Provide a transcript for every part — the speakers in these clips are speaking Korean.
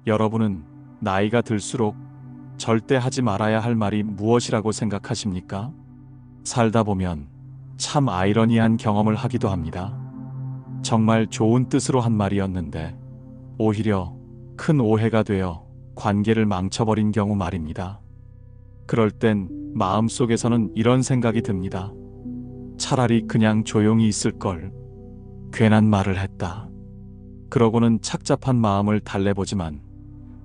여러분은 나이가 들수록 절대 하지 말아야 할 말이 무엇이라고 생각하십니까? 살다 보면 참 아이러니한 경험을 하기도 합니다. 정말 좋은 뜻으로 한 말이었는데 오히려 큰 오해가 되어 관계를 망쳐버린 경우 말입니다. 그럴 땐 마음속에서는 이런 생각이 듭니다. 차라리 그냥 조용히 있을 걸. 괜한 말을 했다. 그러고는 착잡한 마음을 달래보지만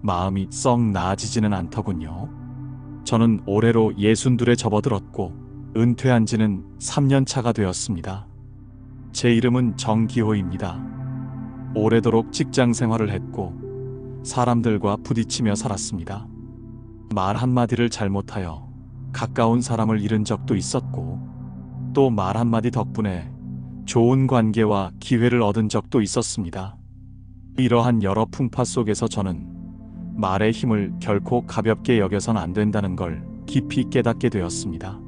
마음이 썩 나아지지는 않더군요. 저는 올해로 62에 접어들었고 은퇴한 지는 3년 차가 되었습니다. 제 이름은 정기호입니다. 오래도록 직장 생활을 했고 사람들과 부딪히며 살았습니다. 말 한마디를 잘못하여 가까운 사람을 잃은 적도 있었고 또 말 한마디 덕분에 좋은 관계와 기회를 얻은 적도 있었습니다. 이러한 여러 풍파 속에서 저는 말의 힘을 결코 가볍게 여겨선 안 된다는 걸 깊이 깨닫게 되었습니다.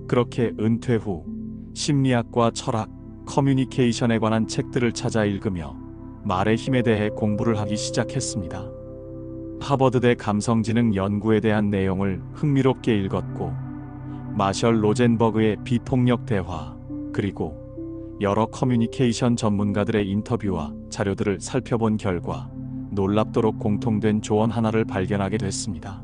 그렇게 은퇴 후 심리학과 철학, 커뮤니케이션에 관한 책들을 찾아 읽으며 말의 힘에 대해 공부를 하기 시작했습니다. 하버드대 감성지능 연구에 대한 내용을 흥미롭게 읽었고 마셜 로젠버그의 비폭력 대화, 그리고 여러 커뮤니케이션 전문가들의 인터뷰와 자료들을 살펴본 결과 놀랍도록 공통된 조언 하나를 발견하게 됐습니다.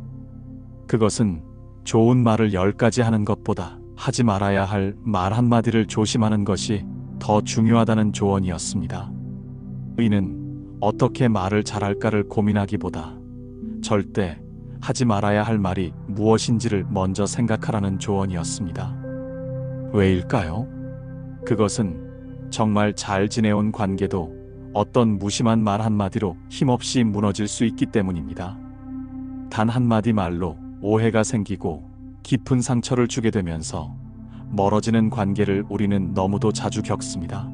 그것은 좋은 말을 10가지 하는 것보다 하지 말아야 할 말 한마디를 조심하는 것이 더 중요하다는 조언이었습니다. 이는 어떻게 말을 잘할까를 고민하기보다 절대 하지 말아야 할 말이 무엇인지를 먼저 생각하라는 조언이었습니다. 왜일까요? 그것은 정말 잘 지내온 관계도 어떤 무심한 말 한마디로 힘없이 무너질 수 있기 때문입니다. 단 한마디 말로 오해가 생기고 깊은 상처를 주게 되면서 멀어지는 관계를 우리는 너무도 자주 겪습니다.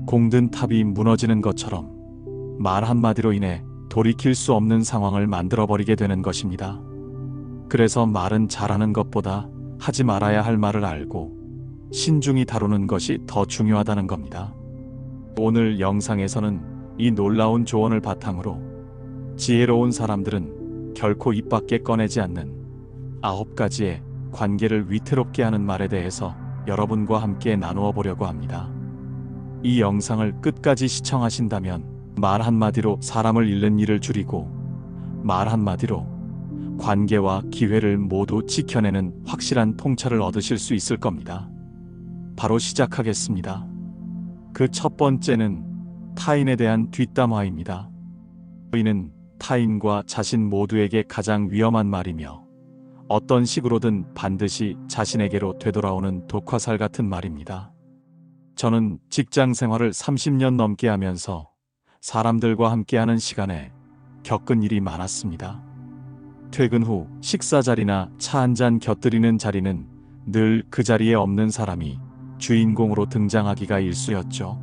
공든 탑이 무너지는 것처럼 말 한마디로 인해 돌이킬 수 없는 상황을 만들어버리게 되는 것입니다. 그래서 말은 잘하는 것보다 하지 말아야 할 말을 알고 신중히 다루는 것이 더 중요하다는 겁니다. 오늘 영상에서는 이 놀라운 조언을 바탕으로 지혜로운 사람들은 결코 입 밖에 꺼내지 않는 9가지의 관계를 위태롭게 하는 말에 대해서 여러분과 함께 나누어 보려고 합니다. 이 영상을 끝까지 시청하신다면 말 한마디로 사람을 잃는 일을 줄이고 말 한마디로 관계와 기회를 모두 지켜내는 확실한 통찰을 얻으실 수 있을 겁니다. 바로 시작하겠습니다. 그 첫 번째는 타인에 대한 뒷담화입니다. 이는 타인과 자신 모두에게 가장 위험한 말이며 어떤 식으로든 반드시 자신에게로 되돌아오는 독화살 같은 말입니다. 저는 직장 생활을 30년 넘게 하면서 사람들과 함께하는 시간에 겪은 일이 많았습니다. 퇴근 후 식사 자리나 차 한잔 곁들이는 자리는 늘 그 자리에 없는 사람이 주인공으로 등장하기가 일쑤였죠.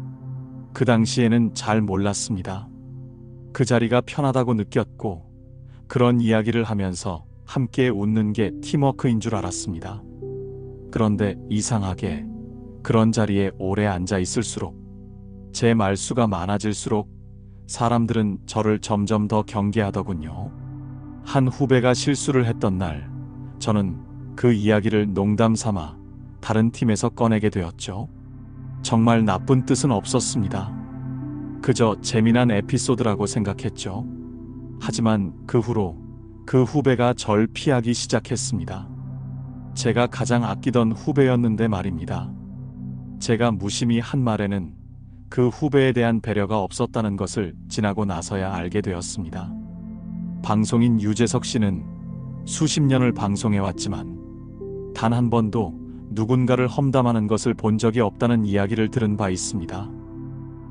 그 당시에는 잘 몰랐습니다. 그 자리가 편하다고 느꼈고 그런 이야기를 하면서 함께 웃는 게 팀워크인 줄 알았습니다. 그런데 이상하게 그런 자리에 오래 앉아 있을수록 제 말수가 많아질수록 사람들은 저를 점점 더 경계하더군요. 한 후배가 실수를 했던 날, 저는 그 이야기를 농담 삼아 다른 팀에서 꺼내게 되었죠. 정말 나쁜 뜻은 없었습니다. 그저 재미난 에피소드라고 생각했죠. 하지만 그 후로 그 후배가 절 피하기 시작했습니다. 제가 가장 아끼던 후배였는데 말입니다. 제가 무심히 한 말에는 그 후배에 대한 배려가 없었다는 것을 지나고 나서야 알게 되었습니다. 방송인 유재석 씨는 수십 년을 방송해왔지만 단 한 번도 누군가를 험담하는 것을 본 적이 없다는 이야기를 들은 바 있습니다.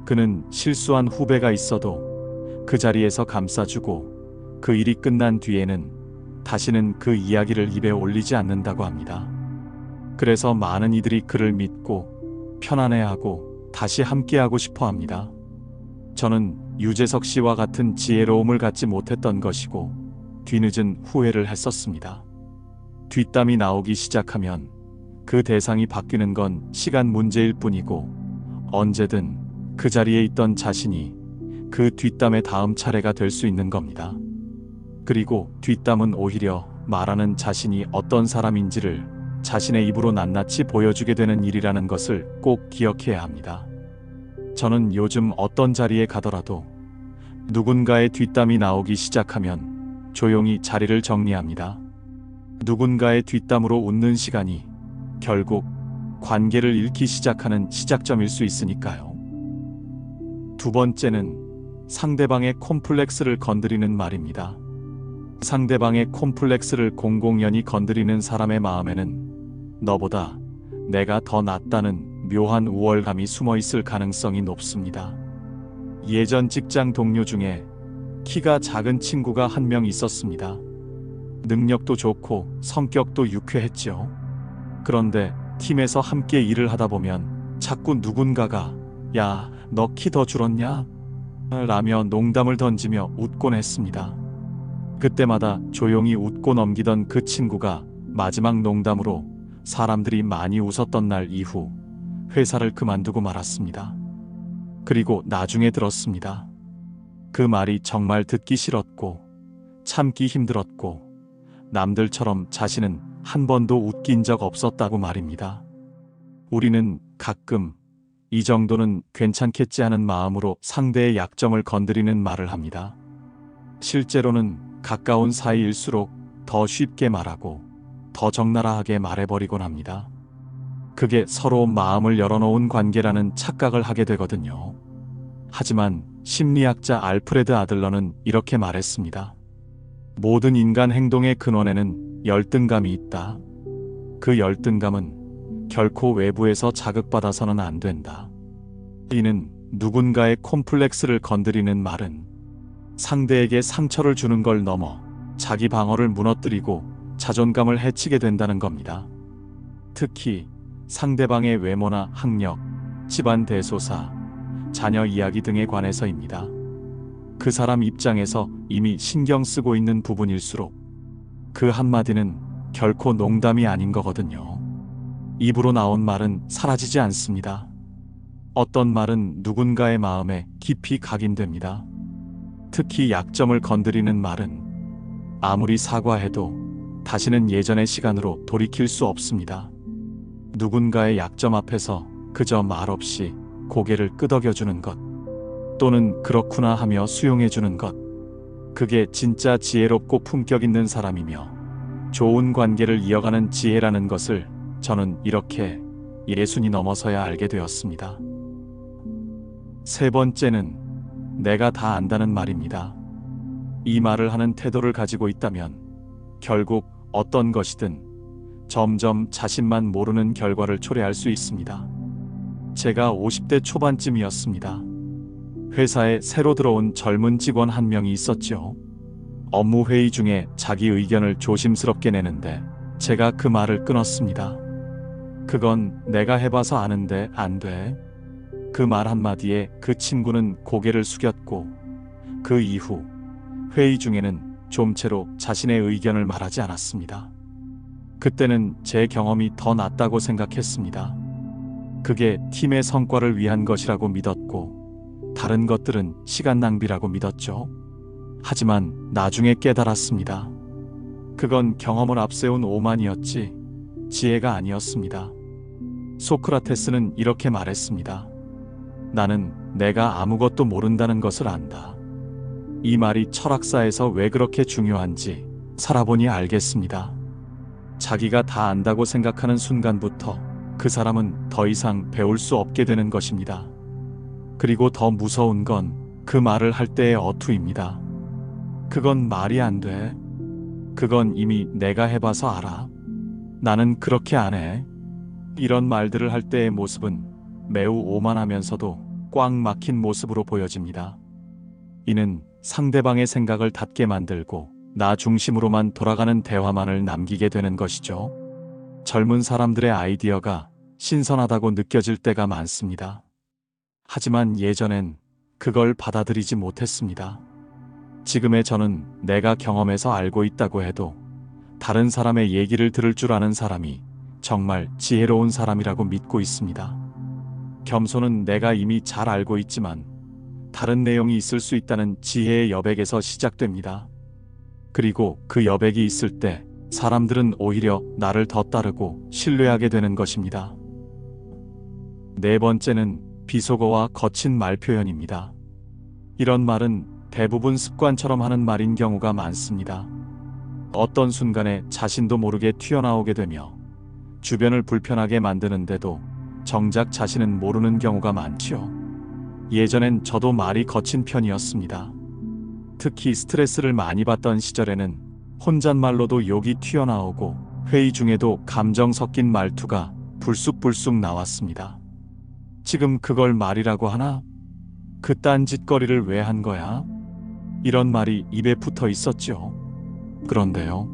그는 실수한 후배가 있어도 그 자리에서 감싸주고 그 일이 끝난 뒤에는 다시는 그 이야기를 입에 올리지 않는다고 합니다. 그래서 많은 이들이 그를 믿고 편안해하고 다시 함께하고 싶어 합니다. 저는 유재석 씨와 같은 지혜로움을 갖지 못했던 것이고 뒤늦은 후회를 했었습니다. 뒷담이 나오기 시작하면 그 대상이 바뀌는 건 시간 문제일 뿐이고 언제든 그 자리에 있던 자신이 그 뒷담의 다음 차례가 될 수 있는 겁니다. 그리고 뒷담은 오히려 말하는 자신이 어떤 사람인지를 자신의 입으로 낱낱이 보여주게 되는 일이라는 것을 꼭 기억해야 합니다. 저는 요즘 어떤 자리에 가더라도 누군가의 뒷담이 나오기 시작하면 조용히 자리를 정리합니다. 누군가의 뒷담으로 웃는 시간이 결국 관계를 잃기 시작하는 시작점일 수 있으니까요. 두 번째는 상대방의 콤플렉스를 건드리는 말입니다. 상대방의 콤플렉스를 공공연히 건드리는 사람의 마음에는 너보다 내가 더 낫다는 묘한 우월감이 숨어 있을 가능성이 높습니다. 예전 직장 동료 중에 키가 작은 친구가 한 명 있었습니다. 능력도 좋고 성격도 유쾌했죠. 그런데 팀에서 함께 일을 하다 보면 자꾸 누군가가 야, 너 키 더 줄었냐? 라며 농담을 던지며 웃곤 했습니다. 그때마다 조용히 웃고 넘기던 그 친구가 마지막 농담으로 사람들이 많이 웃었던 날 이후 회사를 그만두고 말았습니다. 그리고 나중에 들었습니다. 그 말이 정말 듣기 싫었고 참기 힘들었고 남들처럼 자신은 한 번도 웃긴 적 없었다고 말입니다. 우리는 가끔 이 정도는 괜찮겠지 하는 마음으로 상대의 약점을 건드리는 말을 합니다. 실제로는 가까운 사이일수록 더 쉽게 말하고 더 적나라하게 말해버리곤 합니다. 그게 서로 마음을 열어놓은 관계라는 착각을 하게 되거든요. 하지만 심리학자 알프레드 아들러는 이렇게 말했습니다. 모든 인간 행동의 근원에는 열등감이 있다. 그 열등감은 결코 외부에서 자극받아서는 안 된다. 이는 누군가의 콤플렉스를 건드리는 말은 상대에게 상처를 주는 걸 넘어 자기 방어를 무너뜨리고 자존감을 해치게 된다는 겁니다. 특히 상대방의 외모나 학력, 집안 대소사, 자녀 이야기 등에 관해서입니다. 그 사람 입장에서 이미 신경 쓰고 있는 부분일수록 그 한마디는 결코 농담이 아닌 거거든요. 입으로 나온 말은 사라지지 않습니다. 어떤 말은 누군가의 마음에 깊이 각인됩니다. 특히 약점을 건드리는 말은 아무리 사과해도 다시는 예전의 시간으로 돌이킬 수 없습니다. 누군가의 약점 앞에서 그저 말없이 고개를 끄덕여주는 것, 또는 그렇구나 하며 수용해주는 것, 그게 진짜 지혜롭고 품격 있는 사람이며 좋은 관계를 이어가는 지혜라는 것을 저는 이렇게 예순이 넘어서야 알게 되었습니다. 세 번째는 내가 다 안다는 말입니다. 이 말을 하는 태도를 가지고 있다면 결국 어떤 것이든 점점 자신만 모르는 결과를 초래할 수 있습니다. 제가 50대 초반쯤이었습니다. 회사에 새로 들어온 젊은 직원 한 명이 있었죠. 업무 회의 중에 자기 의견을 조심스럽게 내는데 제가 그 말을 끊었습니다. 그건 내가 해봐서 아는데 안 돼. 그 말 한마디에 그 친구는 고개를 숙였고 그 이후 회의 중에는 좀채로 자신의 의견을 말하지 않았습니다. 그때는 제 경험이 더 낫다고 생각했습니다. 그게 팀의 성과를 위한 것이라고 믿었고 다른 것들은 시간 낭비라고 믿었죠. 하지만 나중에 깨달았습니다. 그건 경험을 앞세운 오만이었지 지혜가 아니었습니다. 소크라테스는 이렇게 말했습니다. 나는 내가 아무것도 모른다는 것을 안다. 이 말이 철학사에서 왜 그렇게 중요한지 살아보니 알겠습니다. 자기가 다 안다고 생각하는 순간부터 그 사람은 더 이상 배울 수 없게 되는 것입니다. 그리고 더 무서운 건 그 말을 할 때의 어투입니다. 그건 말이 안 돼. 그건 이미 내가 해봐서 알아. 나는 그렇게 안 해. 이런 말들을 할 때의 모습은 매우 오만하면서도 꽉 막힌 모습으로 보여집니다. 이는 상대방의 생각을 닫게 만들고 나 중심으로만 돌아가는 대화만을 남기게 되는 것이죠. 젊은 사람들의 아이디어가 신선하다고 느껴질 때가 많습니다. 하지만 예전엔 그걸 받아들이지 못했습니다. 지금의 저는 내가 경험해서 알고 있다고 해도 다른 사람의 얘기를 들을 줄 아는 사람이 정말 지혜로운 사람이라고 믿고 있습니다. 겸손은 내가 이미 잘 알고 있지만 다른 내용이 있을 수 있다는 지혜의 여백에서 시작됩니다. 그리고 그 여백이 있을 때 사람들은 오히려 나를 더 따르고 신뢰하게 되는 것입니다. 네 번째는 비속어와 거친 말 표현입니다. 이런 말은 대부분 습관처럼 하는 말인 경우가 많습니다. 어떤 순간에 자신도 모르게 튀어나오게 되며 주변을 불편하게 만드는데도 정작 자신은 모르는 경우가 많지요. 예전엔 저도 말이 거친 편이었습니다. 특히 스트레스를 많이 받던 시절에는 혼잣말로도 욕이 튀어나오고 회의 중에도 감정 섞인 말투가 불쑥불쑥 나왔습니다. 지금 그걸 말이라고 하나? 그딴 짓거리를 왜 한 거야? 이런 말이 입에 붙어 있었죠. 그런데요,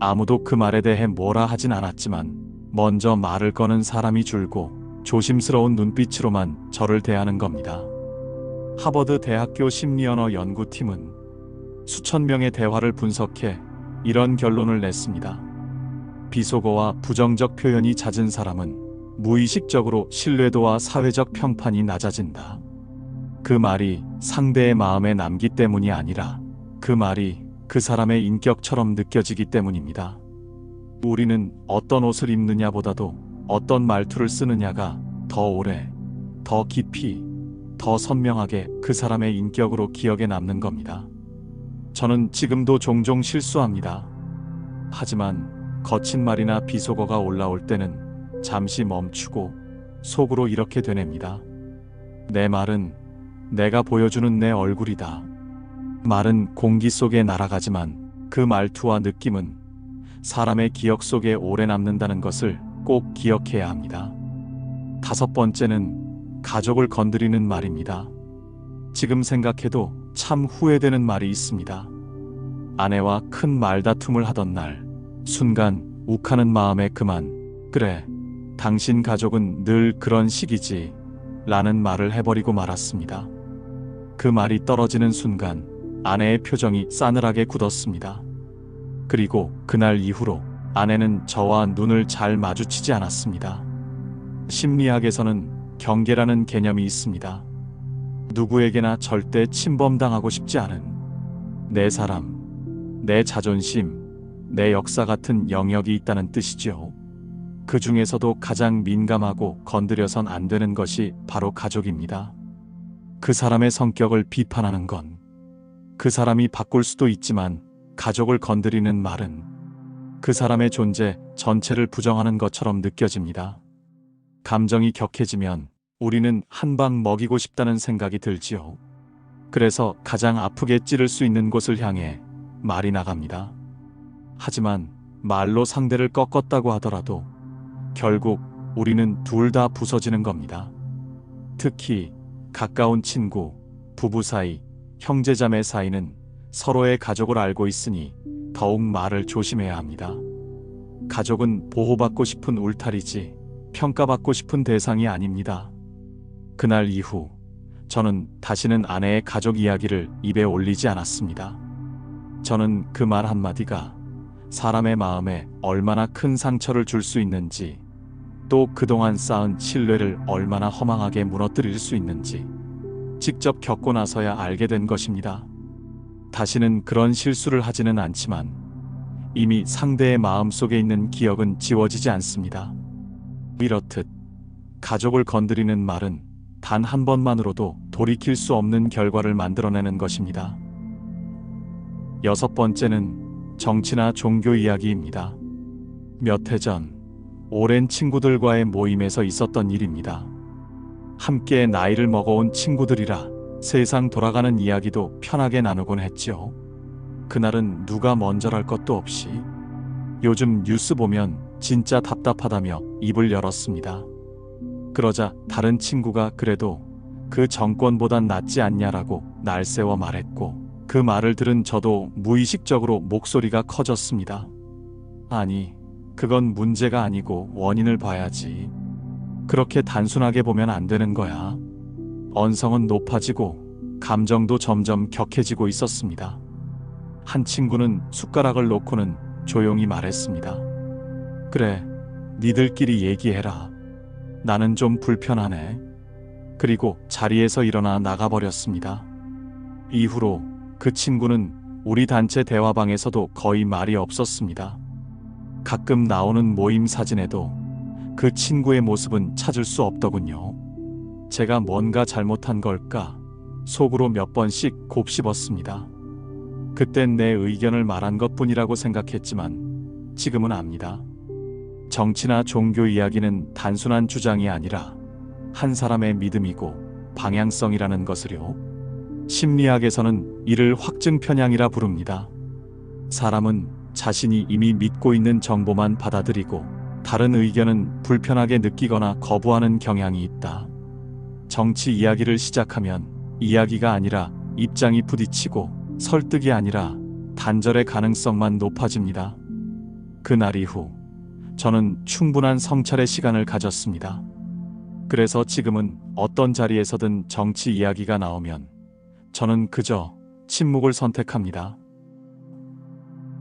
아무도 그 말에 대해 뭐라 하진 않았지만 먼저 말을 거는 사람이 줄고 조심스러운 눈빛으로만 저를 대하는 겁니다. 하버드 대학교 심리언어 연구팀은 수천 명의 대화를 분석해 이런 결론을 냈습니다. 비속어와 부정적 표현이 잦은 사람은 무의식적으로 신뢰도와 사회적 평판이 낮아진다. 그 말이 상대의 마음에 남기 때문이 아니라 그 말이 그 사람의 인격처럼 느껴지기 때문입니다. 우리는 어떤 옷을 입느냐보다도 어떤 말투를 쓰느냐가 더 오래, 더 깊이, 더 선명하게 그 사람의 인격으로 기억에 남는 겁니다. 저는 지금도 종종 실수합니다. 하지만 거친 말이나 비속어가 올라올 때는 잠시 멈추고 속으로 이렇게 되뇌입니다. 내 말은 내가 보여주는 내 얼굴이다. 말은 공기 속에 날아가지만 그 말투와 느낌은 사람의 기억 속에 오래 남는다는 것을 꼭 기억해야 합니다. 다섯 번째는 가족을 건드리는 말입니다. 지금 생각해도 참 후회되는 말이 있습니다. 아내와 큰 말다툼을 하던 날, 순간 욱하는 마음에 그만, 그래, 당신 가족은 늘 그런 식이지, 라는 말을 해버리고 말았습니다. 그 말이 떨어지는 순간 아내의 표정이 싸늘하게 굳었습니다. 그리고 그날 이후로 아내는 저와 눈을 잘 마주치지 않았습니다. 심리학에서는 경계라는 개념이 있습니다. 누구에게나 절대 침범당하고 싶지 않은 내 사람, 내 자존심, 내 역사 같은 영역이 있다는 뜻이죠. 그 중에서도 가장 민감하고 건드려선 안 되는 것이 바로 가족입니다. 그 사람의 성격을 비판하는 건 그 사람이 바꿀 수도 있지만 가족을 건드리는 말은 그 사람의 존재 전체를 부정하는 것처럼 느껴집니다. 감정이 격해지면 우리는 한 방 먹이고 싶다는 생각이 들지요. 그래서 가장 아프게 찌를 수 있는 곳을 향해 말이 나갑니다. 하지만 말로 상대를 꺾었다고 하더라도 결국 우리는 둘 다 부서지는 겁니다. 특히 가까운 친구, 부부 사이, 형제자매 사이는 서로의 가족을 알고 있으니 더욱 말을 조심해야 합니다. 가족은 보호받고 싶은 울타리지 평가받고 싶은 대상이 아닙니다. 그날 이후 저는 다시는 아내의 가족 이야기를 입에 올리지 않았습니다. 저는 그 말 한마디가 사람의 마음에 얼마나 큰 상처를 줄 수 있는지, 또 그동안 쌓은 신뢰를 얼마나 허망하게 무너뜨릴 수 있는지 직접 겪고 나서야 알게 된 것입니다. 다시는 그런 실수를 하지는 않지만 이미 상대의 마음 속에 있는 기억은 지워지지 않습니다. 이렇듯 가족을 건드리는 말은 단 한 번만으로도 돌이킬 수 없는 결과를 만들어내는 것입니다. 여섯 번째는 정치나 종교 이야기입니다. 몇 해 전 오랜 친구들과의 모임에서 있었던 일입니다. 함께 나이를 먹어온 친구들이라 세상 돌아가는 이야기도 편하게 나누곤 했죠. 그날은 누가 먼저랄 것도 없이 요즘 뉴스 보면 진짜 답답하다며 입을 열었습니다. 그러자 다른 친구가 그래도 그 정권보단 낫지 않냐라고 날 세워 말했고, 그 말을 들은 저도 무의식적으로 목소리가 커졌습니다. 아니, 그건 문제가 아니고 원인을 봐야지. 그렇게 단순하게 보면 안 되는 거야. 언성은 높아지고 감정도 점점 격해지고 있었습니다. 한 친구는 숟가락을 놓고는 조용히 말했습니다. 그래, 니들끼리 얘기해라. 나는 좀 불편하네. 그리고 자리에서 일어나 나가버렸습니다. 이후로 그 친구는 우리 단체 대화방에서도 거의 말이 없었습니다. 가끔 나오는 모임 사진에도 그 친구의 모습은 찾을 수 없더군요. 제가 뭔가 잘못한 걸까? 속으로 몇 번씩 곱씹었습니다. 그땐 내 의견을 말한 것뿐이라고 생각했지만 지금은 압니다. 정치나 종교 이야기는 단순한 주장이 아니라 한 사람의 믿음이고 방향성이라는 것을요. 심리학에서는 이를 확증 편향이라 부릅니다. 사람은 자신이 이미 믿고 있는 정보만 받아들이고 다른 의견은 불편하게 느끼거나 거부하는 경향이 있다. 정치 이야기를 시작하면 이야기가 아니라 입장이 부딪히고 설득이 아니라 단절의 가능성만 높아집니다. 그날 이후 저는 충분한 성찰의 시간을 가졌습니다. 그래서 지금은 어떤 자리에서든 정치 이야기가 나오면 저는 그저 침묵을 선택합니다.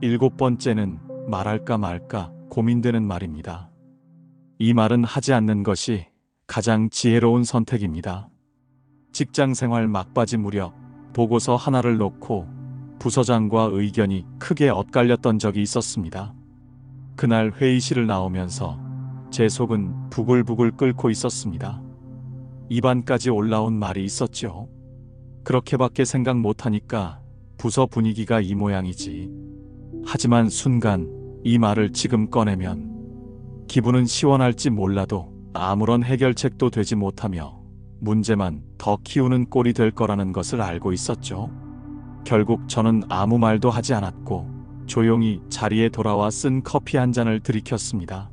7번째는 말할까 말까 고민되는 말입니다. 이 말은 하지 않는 것이 가장 지혜로운 선택입니다. 직장 생활 막바지 무렵 보고서 하나를 놓고 부서장과 의견이 크게 엇갈렸던 적이 있었습니다. 그날 회의실을 나오면서 제 속은 부글부글 끓고 있었습니다. 입안까지 올라온 말이 있었죠. 그렇게밖에 생각 못하니까 부서 분위기가 이 모양이지. 하지만 순간 이 말을 지금 꺼내면 기분은 시원할지 몰라도 아무런 해결책도 되지 못하며 문제만 더 키우는 꼴이 될 거라는 것을 알고 있었죠. 결국 저는 아무 말도 하지 않았고 조용히 자리에 돌아와 쓴 커피 한 잔을 들이켰습니다.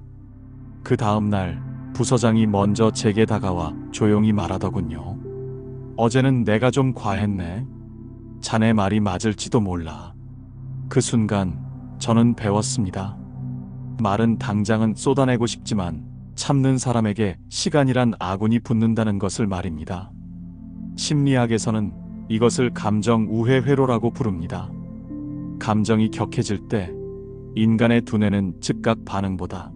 그 다음 날 부서장이 먼저 제게 다가와 조용히 말하더군요. 어제는 내가 좀 과했네. 자네 말이 맞을지도 몰라. 그 순간 저는 배웠습니다. 말은 당장은 쏟아내고 싶지만 참는 사람에게 시간이란 아군이 붙는다는 것을 말입니다. 심리학에서는 이것을 감정 우회 회로라고 부릅니다. 감정이 격해질 때 인간의 두뇌는 즉각 반응보다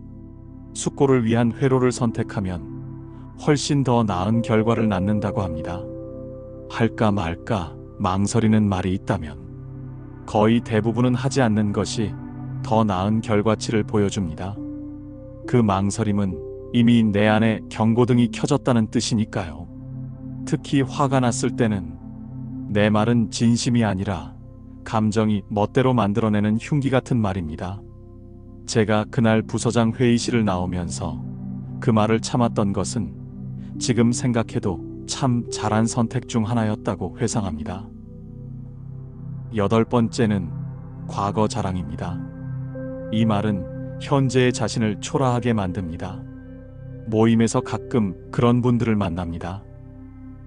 숙고를 위한 회로를 선택하면 훨씬 더 나은 결과를 낳는다고 합니다. 할까 말까 망설이는 말이 있다면 거의 대부분은 하지 않는 것이 더 나은 결과치를 보여줍니다. 그 망설임은 이미 내 안에 경고등이 켜졌다는 뜻이니까요. 특히 화가 났을 때는 내 말은 진심이 아니라 감정이 멋대로 만들어내는 흉기 같은 말입니다. 제가 그날 부서장 회의실을 나오면서 그 말을 참았던 것은 지금 생각해도 참 잘한 선택 중 하나였다고 회상합니다. 8번째는 과거 자랑입니다. 이 말은 현재의 자신을 초라하게 만듭니다. 모임에서 가끔 그런 분들을 만납니다.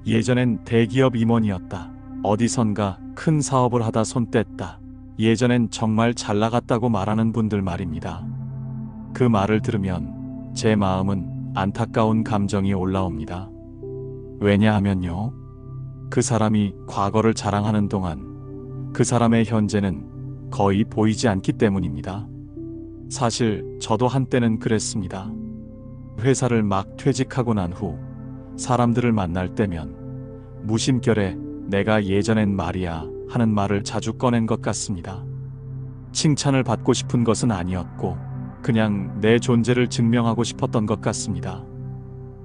예전엔 대기업 임원이었다. 어디선가 큰 사업을 하다 손 뗐다. 예전엔 정말 잘 나갔다고 말하는 분들 말입니다. 그 말을 들으면 제 마음은 안타까운 감정이 올라옵니다. 왜냐하면요. 그 사람이 과거를 자랑하는 동안 그 사람의 현재는 거의 보이지 않기 때문입니다. 사실 저도 한때는 그랬습니다. 회사를 막 퇴직하고 난 후 사람들을 만날 때면 무심결에 내가 예전엔 말이야 하는 말을 자주 꺼낸 것 같습니다. 칭찬을 받고 싶은 것은 아니었고 그냥 내 존재를 증명하고 싶었던 것 같습니다.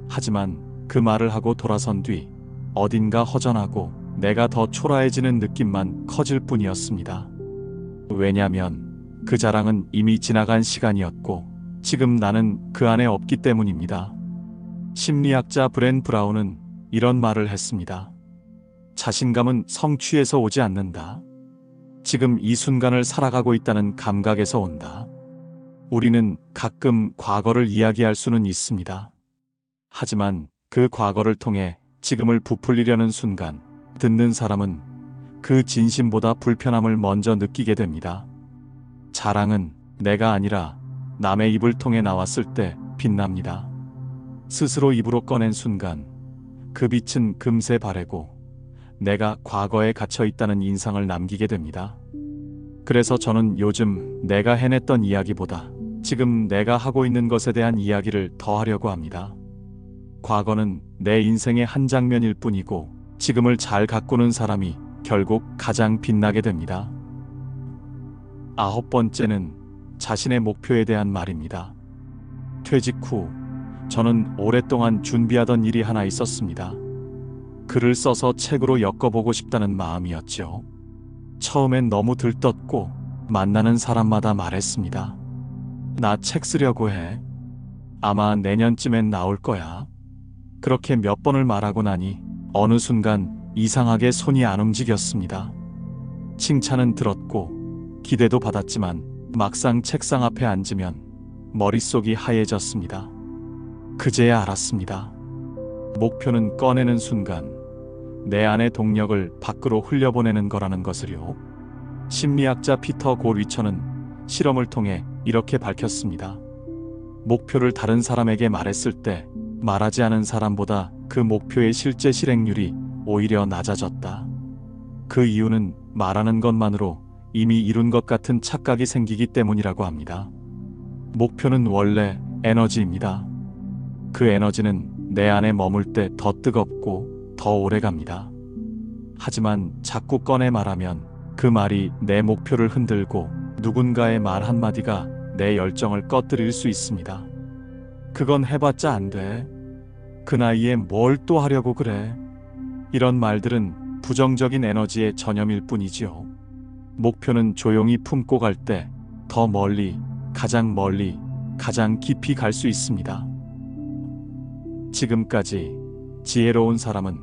하지만 그 말을 하고 돌아선 뒤 어딘가 허전하고 내가 더 초라해지는 느낌만 커질 뿐이었습니다. 왜냐면 그 자랑은 이미 지나간 시간이었고 지금 나는 그 안에 없기 때문입니다. 심리학자 브렌 브라운은 이런 말을 했습니다. 자신감은 성취에서 오지 않는다. 지금 이 순간을 살아가고 있다는 감각에서 온다. 우리는 가끔 과거를 이야기할 수는 있습니다. 하지만 그 과거를 통해 지금을 부풀리려는 순간 듣는 사람은 그 진심보다 불편함을 먼저 느끼게 됩니다. 자랑은 내가 아니라 남의 입을 통해 나왔을 때 빛납니다. 스스로 입으로 꺼낸 순간 그 빛은 금세 바래고 내가 과거에 갇혀 있다는 인상을 남기게 됩니다. 그래서 저는 요즘 내가 해냈던 이야기보다 지금 내가 하고 있는 것에 대한 이야기를 더 하려고 합니다. 과거는 내 인생의 한 장면일 뿐이고 지금을 잘 가꾸는 사람이 결국 가장 빛나게 됩니다. 9번째는 자신의 목표에 대한 말입니다. 퇴직 후 저는 오랫동안 준비하던 일이 하나 있었습니다. 글을 써서 책으로 엮어보고 싶다는 마음이었죠. 처음엔 너무 들떴고 만나는 사람마다 말했습니다. 나 책 쓰려고 해. 아마 내년쯤엔 나올 거야. 그렇게 몇 번을 말하고 나니 어느 순간 이상하게 손이 안 움직였습니다. 칭찬은 들었고 기대도 받았지만 막상 책상 앞에 앉으면 머릿속이 하얘졌습니다. 그제야 알았습니다. 목표는 꺼내는 순간 내 안의 동력을 밖으로 흘려보내는 거라는 것을요. 심리학자 피터 고 리처는 실험을 통해 이렇게 밝혔습니다. 목표를 다른 사람에게 말했을 때 말하지 않은 사람보다 그 목표의 실제 실행률이 오히려 낮아졌다. 그 이유는 말하는 것만으로 이미 이룬 것 같은 착각이 생기기 때문이라고 합니다. 목표는 원래 에너지입니다. 그 에너지는 내 안에 머물 때 더 뜨겁고 더 오래 갑니다. 하지만 자꾸 꺼내 말하면 그 말이 내 목표를 흔들고 누군가의 말 한마디가 내 열정을 꺼뜨릴 수 있습니다. 그건 해봤자 안 돼. 그 나이에 뭘 또 하려고 그래. 이런 말들은 부정적인 에너지의 전염일 뿐이지요. 목표는 조용히 품고 갈 때 더 멀리, 가장 깊이 갈 수 있습니다. 지금까지 지혜로운 사람은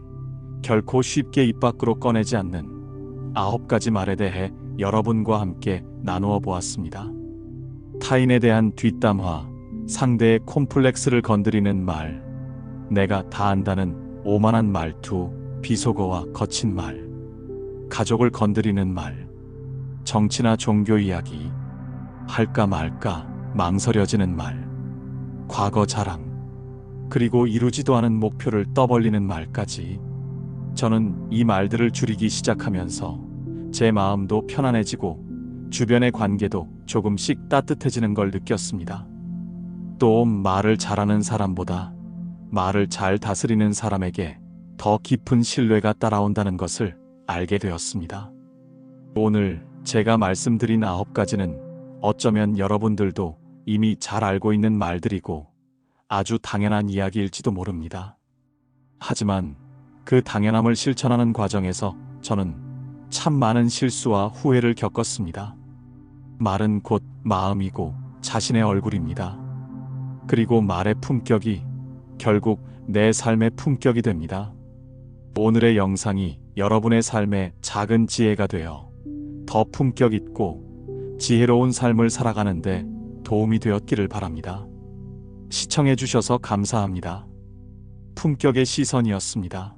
결코 쉽게 입 밖으로 꺼내지 않는 9가지 말에 대해 여러분과 함께 나누어 보았습니다. 타인에 대한 뒷담화, 상대의 콤플렉스를 건드리는 말, 내가 다 안다는 오만한 말투, 비속어와 거친 말, 가족을 건드리는 말, 정치나 종교 이야기, 할까 말까 망설여지는 말, 과거 자랑, 그리고 이루지도 않은 목표를 떠벌리는 말까지. 저는 이 말들을 줄이기 시작하면서 제 마음도 편안해지고 주변의 관계도 조금씩 따뜻해지는 걸 느꼈습니다. 또 말을 잘하는 사람보다 말을 잘 다스리는 사람에게 더 깊은 신뢰가 따라온다는 것을 알게 되었습니다. 오늘 제가 말씀드린 9가지는 어쩌면 여러분들도 이미 잘 알고 있는 말들이고 아주 당연한 이야기일지도 모릅니다. 하지만 그 당연함을 실천하는 과정에서 저는 참 많은 실수와 후회를 겪었습니다. 말은 곧 마음이고 자신의 얼굴입니다. 그리고 말의 품격이 결국 내 삶의 품격이 됩니다. 오늘의 영상이 여러분의 삶에 작은 지혜가 되어 더 품격 있고 지혜로운 삶을 살아가는데 도움이 되었기를 바랍니다. 시청해 주셔서 감사합니다. 품격의 시선이었습니다.